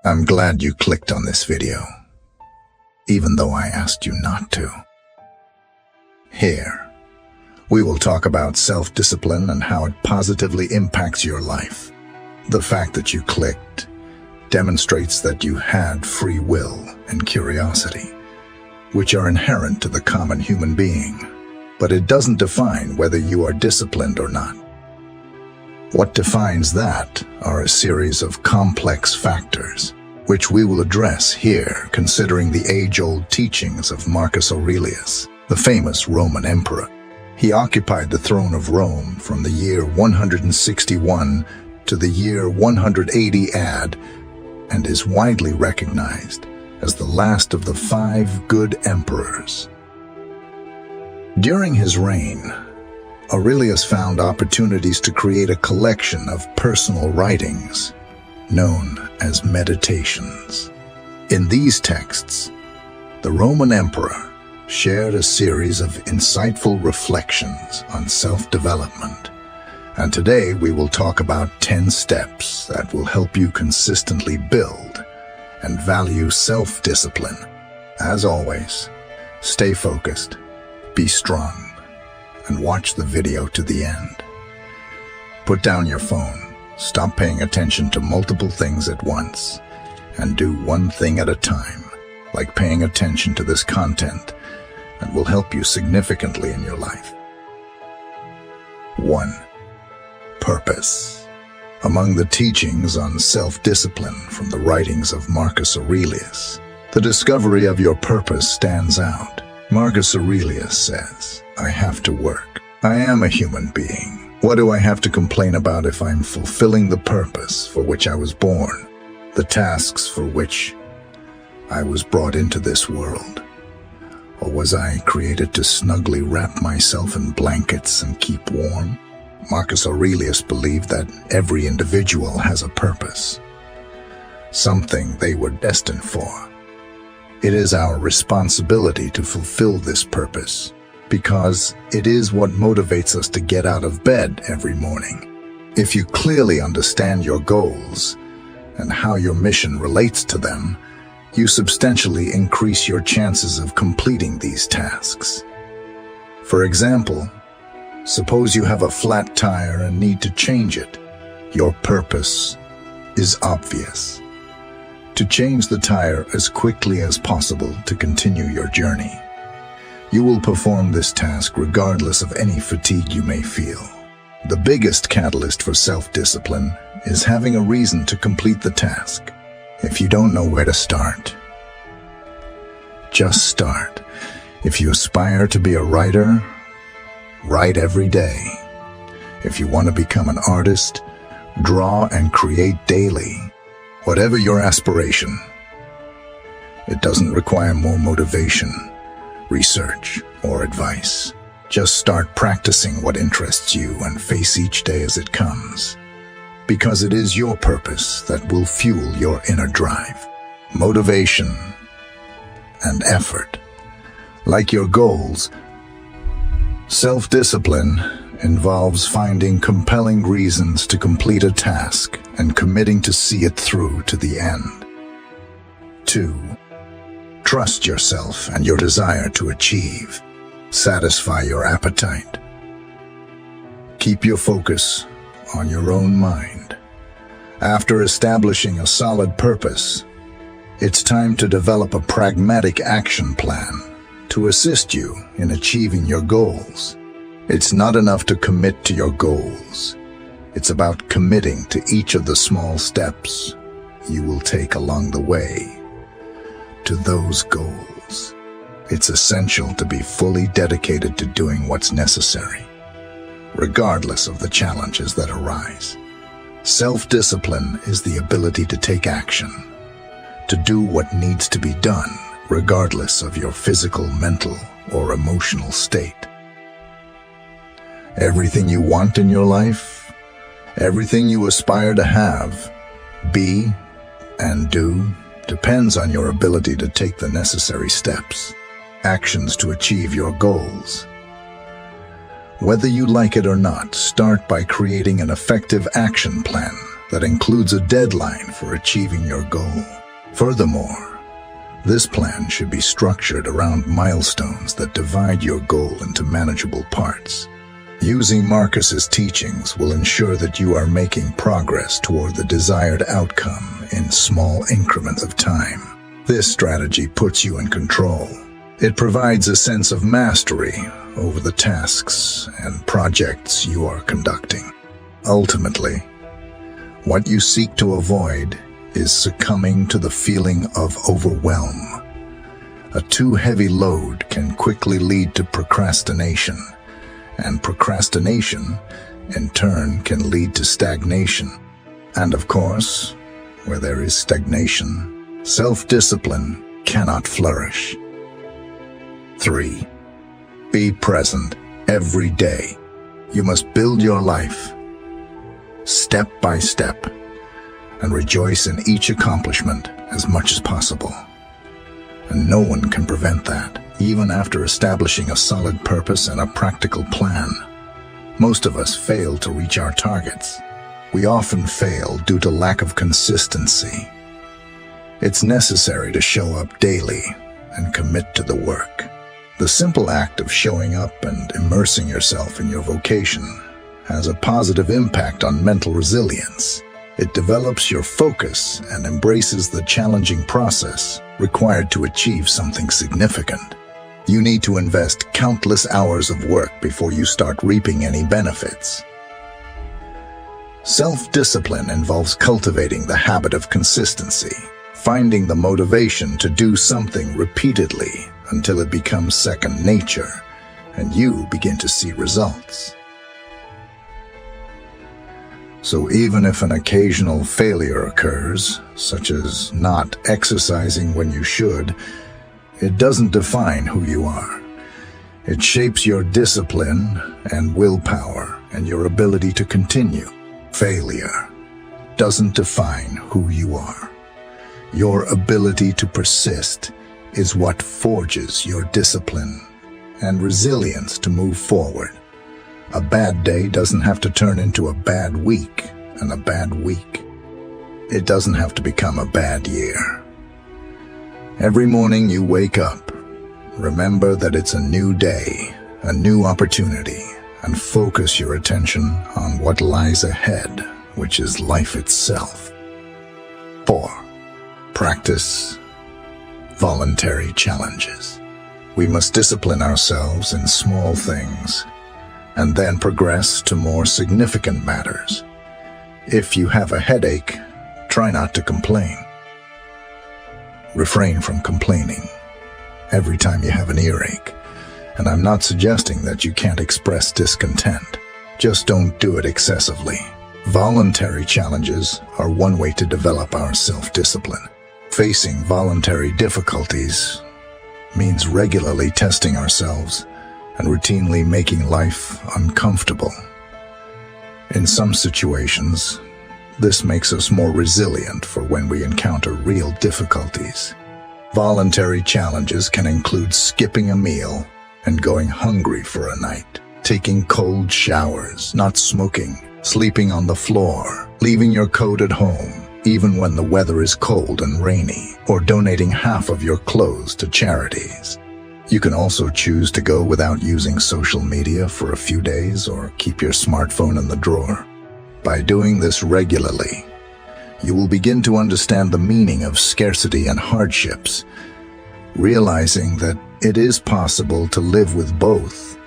I'm glad you clicked on this video, even though I asked you not to. Here, we will talk about self-discipline and how it positively impacts your life. The fact that you clicked demonstrates that you had free will and curiosity, which are inherent to the common human being, but it doesn't define whether you are disciplined or not. What defines that are a series of complex factors, which we will address here, considering the age-old teachings of Marcus Aurelius, the famous Roman emperor. He occupied the throne of Rome from the year 161 to the year 180 AD, and is widely recognized as the last of the 5 good emperors. During his reign, Aurelius found opportunities to create a collection of personal writings known as meditations. In these texts, the Roman emperor shared a series of insightful reflections on self-development, and today we will talk about 10 steps that will help you consistently build and value self-discipline. As always, stay focused, be strong, and watch the video to the end. Put down your phone, stop paying attention to multiple things at once, and do one thing at a time, like paying attention to this content, and will help you significantly in your life. 1. Purpose. Among the teachings on self-discipline from the writings of Marcus Aurelius, the discovery of your purpose stands out. Marcus Aurelius says, "I have to work. I am a human being. What do I have to complain about if I'm fulfilling the purpose for which I was born, the tasks for which I was brought into this world? Or was I created to snugly wrap myself in blankets and keep warm?" Marcus Aurelius believed that every individual has a purpose, something they were destined for. It is our responsibility to fulfill this purpose, because it is what motivates us to get out of bed every morning. If you clearly understand your goals and how your mission relates to them, you substantially increase your chances of completing these tasks. For example, suppose you have a flat tire and need to change it. Your purpose is obvious: to change the tire as quickly as possible to continue your journey. You will perform this task regardless of any fatigue you may feel. The biggest catalyst for self-discipline is having a reason to complete the task. If you don't know where to start, just start. If you aspire to be a writer, write every day. If you want to become an artist, draw and create daily. Whatever your aspiration, it doesn't require more motivation, research, or advice. Just start practicing what interests you and face each day as it comes, because it is your purpose that will fuel your inner drive. Motivation and effort. Like your goals, self-discipline involves finding compelling reasons to complete a task and committing to see it through to the end. 2. Trust yourself and your desire to achieve. Satisfy your appetite. Keep your focus on your own mind. After establishing a solid purpose, it's time to develop a pragmatic action plan to assist you in achieving your goals. It's not enough to commit to your goals. It's about committing to each of the small steps you will take along the way to those goals. It's essential to be fully dedicated to doing what's necessary, regardless of the challenges that arise. Self-discipline is the ability to take action, to do what needs to be done, regardless of your physical, mental, or emotional state. Everything you want in your life, everything you aspire to have, be, and do, depends on your ability to take the necessary steps, actions to achieve your goals. Whether you like it or not, start by creating an effective action plan that includes a deadline for achieving your goal. Furthermore, this plan should be structured around milestones that divide your goal into manageable parts. Using Marcus's teachings will ensure that you are making progress toward the desired outcome in small increments of time. This strategy puts you in control. It provides a sense of mastery over the tasks and projects you are conducting. Ultimately, what you seek to avoid is succumbing to the feeling of overwhelm. A too heavy load can quickly lead to procrastination, and procrastination, in turn, can lead to stagnation. And of course, where there is stagnation, self-discipline cannot flourish. 3. Be present every day. You must build your life step by step and rejoice in each accomplishment as much as possible. And no one can prevent that, even after establishing a solid purpose and a practical plan. Most of us fail to reach our targets. We often fail due to lack of consistency. It's necessary to show up daily and commit to the work. The simple act of showing up and immersing yourself in your vocation has a positive impact on mental resilience. It develops your focus and embraces the challenging process required to achieve something significant. You need to invest countless hours of work before you start reaping any benefits. Self-discipline involves cultivating the habit of consistency, finding the motivation to do something repeatedly until it becomes second nature and you begin to see results. So even if an occasional failure occurs, such as not exercising when you should, it doesn't define who you are. It shapes your discipline and willpower and your ability to continue. Failure doesn't define who you are. Your ability to persist is what forges your discipline and resilience to move forward. A bad day doesn't have to turn into a bad week, and a bad week, it doesn't have to become a bad year. Every morning you wake up, remember that it's a new day, a new opportunity, and focus your attention on what lies ahead, which is life itself. 4. Practice voluntary challenges. We must discipline ourselves in small things and then progress to more significant matters. If you have a headache, try not to complain. Refrain from complaining every time you have an earache. And I'm not suggesting that you can't express discontent. Just don't do it excessively. Voluntary challenges are one way to develop our self-discipline. Facing voluntary difficulties means regularly testing ourselves and routinely making life uncomfortable. In some situations, this makes us more resilient for when we encounter real difficulties. Voluntary challenges can include skipping a meal and going hungry for a night, taking cold showers, not smoking, sleeping on the floor, leaving your coat at home, even when the weather is cold and rainy, or donating half of your clothes to charities. You can also choose to go without using social media for a few days or keep your smartphone in the drawer. By doing this regularly, you will begin to understand the meaning of scarcity and hardships, realizing that it is possible to live with both,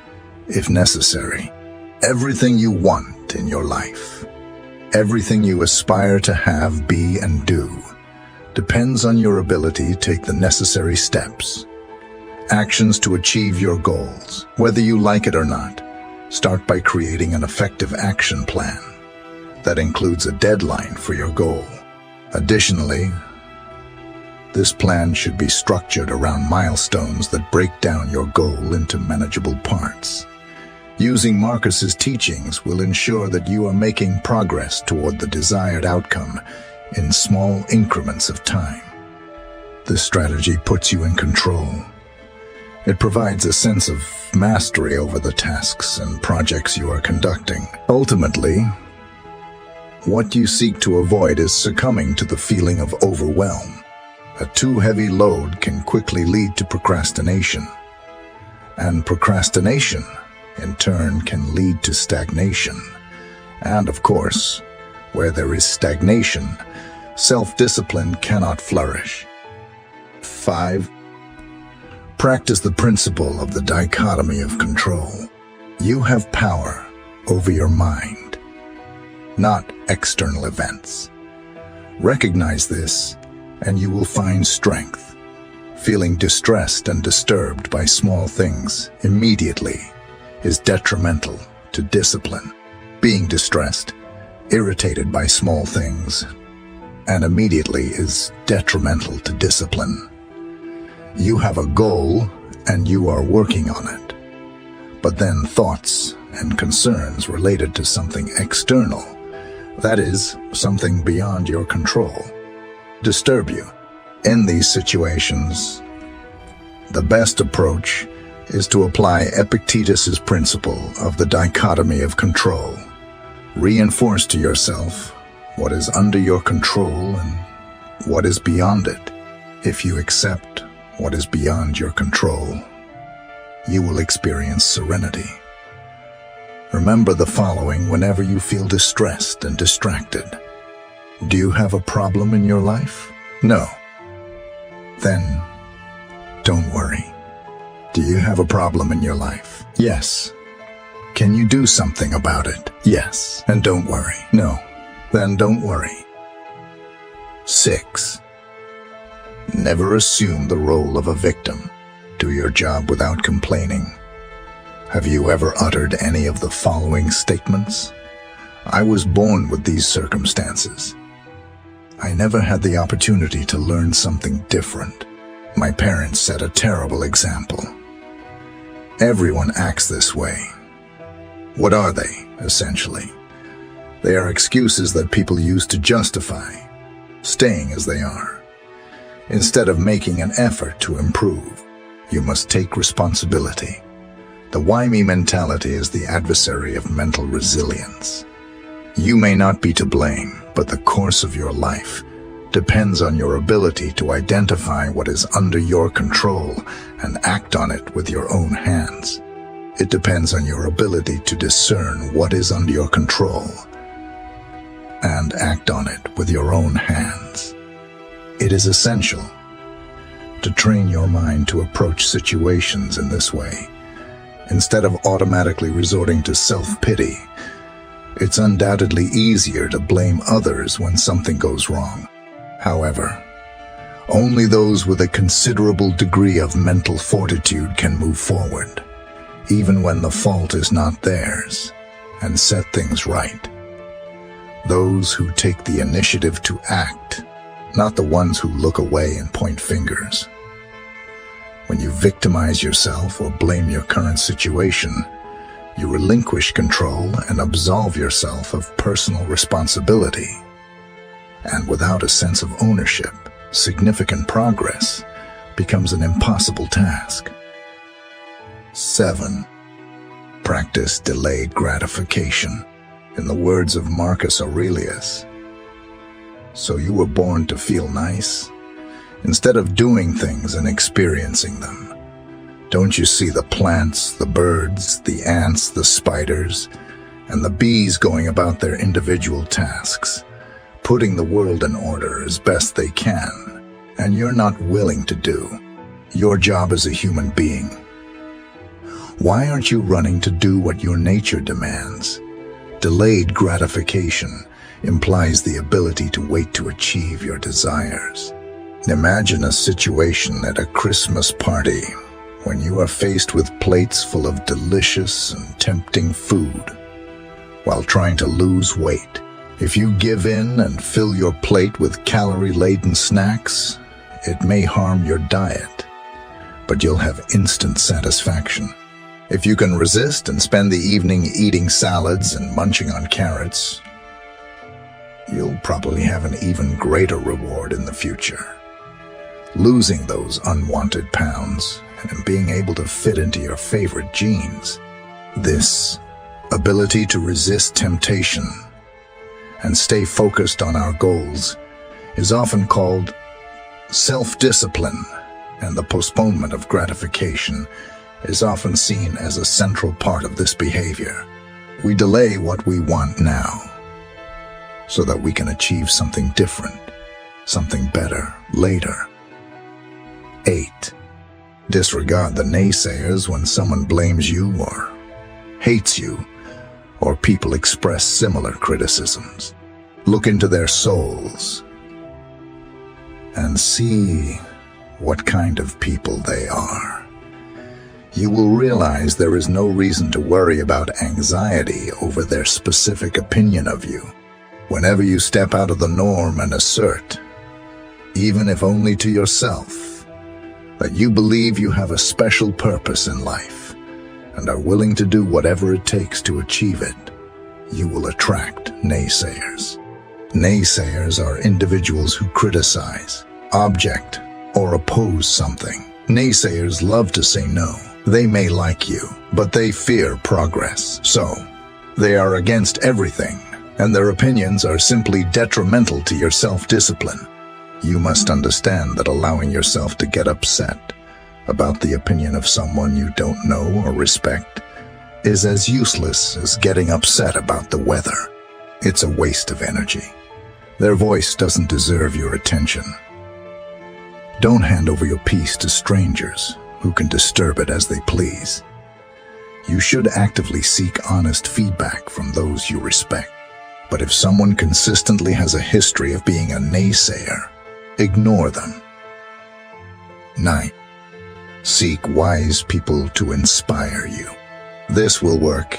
if necessary. Everything you want in your life, everything you aspire to have, be, and do, depends on your ability to take the necessary steps. Actions to achieve your goals, whether you like it or not. Start by creating an effective action plan that includes a deadline for your goal. Additionally, this plan should be structured around milestones that break down your goal into manageable parts. Using Marcus's teachings will ensure that you are making progress toward the desired outcome in small increments of time. This strategy puts you in control. It provides a sense of mastery over the tasks and projects you are conducting. Ultimately, what you seek to avoid is succumbing to the feeling of overwhelm. A too heavy load can quickly lead to procrastination, and procrastination, in turn, can lead to stagnation. And of course, where there is stagnation, self-discipline cannot flourish. 5. Practice the principle of the dichotomy of control. You have power over your mind, not external events. Recognize this, and you will find strength. Feeling distressed and disturbed by small things immediately is detrimental to discipline. Being distressed, irritated by small things, and immediately is detrimental to discipline. You have a goal and you are working on it, but then thoughts and concerns related to something external, that is, something beyond your control, disturb you. In these situations, the best approach is to apply Epictetus's principle of the dichotomy of control. Reinforce to yourself what is under your control and what is beyond it. If you accept what is beyond your control, you will experience serenity. Remember the following whenever you feel distressed and distracted. Do you have a problem in your life? No. Then, don't worry. Do you have a problem in your life? Yes. Can you do something about it? Yes. And don't worry. No. Then don't worry. 6. Never assume the role of a victim. Do your job without complaining. Have you ever uttered any of the following statements? I was born with these circumstances. I never had the opportunity to learn something different. My parents set a terrible example. Everyone acts this way. What are they, essentially? They are excuses that people use to justify staying as they are. Instead of making an effort to improve, you must take responsibility. The why me mentality is the adversary of mental resilience. You may not be to blame, but the course of your life depends on your ability to identify what is under your control and act on it with your own hands. It depends on your ability to discern what is under your control and act on it with your own hands. It is essential to train your mind to approach situations in this way. Instead of automatically resorting to self-pity, it's undoubtedly easier to blame others when something goes wrong. However, only those with a considerable degree of mental fortitude can move forward, even when the fault is not theirs, and set things right. Those who take the initiative to act, not the ones who look away and point fingers. When you victimize yourself or blame your current situation, you relinquish control and absolve yourself of personal responsibility. And without a sense of ownership, significant progress becomes an impossible task. 7. Practice delayed gratification. In the words of Marcus Aurelius, so you were born to feel nice? Instead of doing things and experiencing them, don't you see the plants, the birds, the ants, the spiders, and the bees going about their individual tasks, putting the world in order as best they can, and you're not willing to do your job as a human being? Why aren't you running to do what your nature demands? Delayed gratification implies the ability to wait to achieve your desires. Imagine a situation at a Christmas party when you are faced with plates full of delicious and tempting food while trying to lose weight. If you give in and fill your plate with calorie-laden snacks, it may harm your diet, but you'll have instant satisfaction. If you can resist and spend the evening eating salads and munching on carrots, you'll probably have an even greater reward in the future. Losing those unwanted pounds and being able to fit into your favorite jeans. This ability to resist temptation and stay focused on our goals is often called Self-discipline and the postponement of gratification is often seen as a central part of this behavior. We delay what we want now so that we can achieve something different, something better later. 8. Disregard the naysayers when someone blames you or hates you, or people express similar criticisms. Look into their souls and see what kind of people they are. You will realize there is no reason to worry about anxiety over their specific opinion of you. Whenever you step out of the norm and assert, even if only to yourself, that you believe you have a special purpose in life and are willing to do whatever it takes to achieve it, you will attract naysayers. Naysayers are individuals who criticize, object, or oppose something. Naysayers love to say no. They may like you, but they fear progress. So, they are against everything, and their opinions are simply detrimental to your self-discipline. You must understand that allowing yourself to get upset about the opinion of someone you don't know or respect is as useless as getting upset about the weather. It's a waste of energy. Their voice doesn't deserve your attention. Don't hand over your peace to strangers who can disturb it as they please. You should actively seek honest feedback from those you respect. But if someone consistently has a history of being a naysayer, ignore them. 9. Seek wise people to inspire you. This will work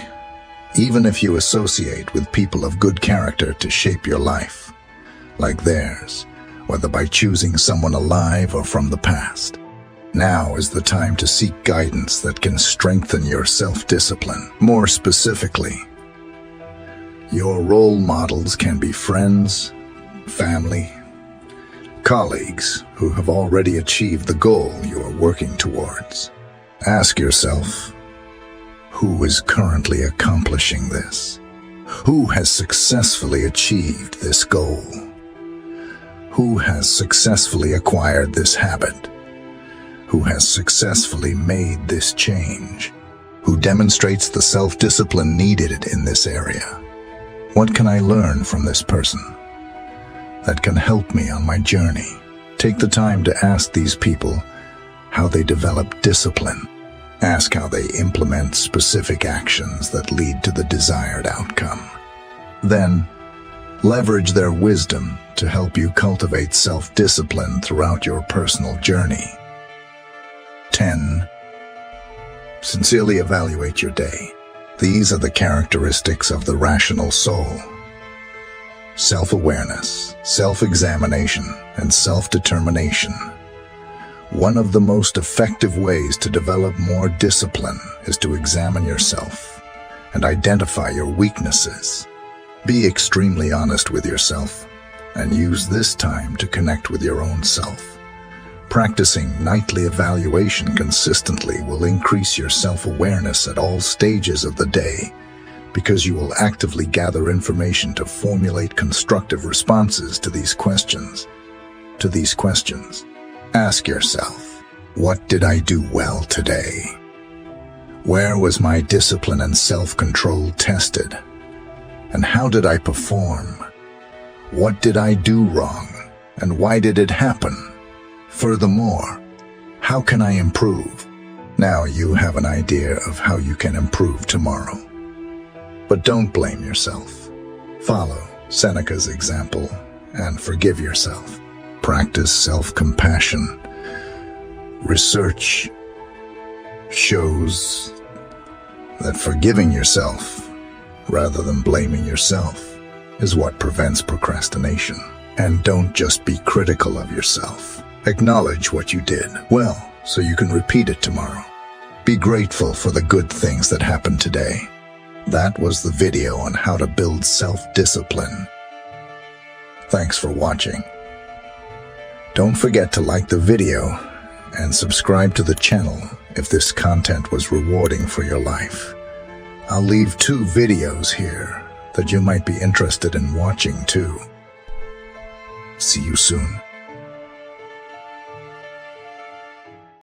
even if you associate with people of good character to shape your life, like theirs, whether by choosing someone alive or from the past. Now is the time to seek guidance that can strengthen your self-discipline. More specifically, your role models can be friends, family, colleagues who have already achieved the goal you are working towards. Ask yourself, who is currently accomplishing this? Who has successfully achieved this goal? Who has successfully acquired this habit? Who has successfully made this change? Who demonstrates the self-discipline needed in this area? What can I learn from this person that can help me on my journey? Take the time to ask these people how they develop discipline. Ask how they implement specific actions that lead to the desired outcome. Then, leverage their wisdom to help you cultivate self-discipline throughout your personal journey. 10. Sincerely evaluate your day. These are the characteristics of the rational soul: self-awareness, self-examination, and self-determination. One of the most effective ways to develop more discipline is to examine yourself and identify your weaknesses. Be extremely honest with yourself and use this time to connect with your own self. Practicing nightly evaluation consistently will increase your self-awareness at all stages of the day, because you will actively gather information to formulate constructive responses to these questions. Ask yourself, what did I do well today? Where was my discipline and self-control tested? And how did I perform? What did I do wrong? And why did it happen? Furthermore, how can I improve? Now you have an idea of how you can improve tomorrow. But don't blame yourself. Follow Seneca's example and forgive yourself. Practice self-compassion. Research shows that forgiving yourself rather than blaming yourself is what prevents procrastination. And don't just be critical of yourself. Acknowledge what you did well so you can repeat it tomorrow. Be grateful for the good things that happened today. That was the video on how to build self-discipline. Thanks for watching. Don't forget to like the video and subscribe to the channel if this content was rewarding for your life. I'll leave 2 videos here that you might be interested in watching too. See you soon.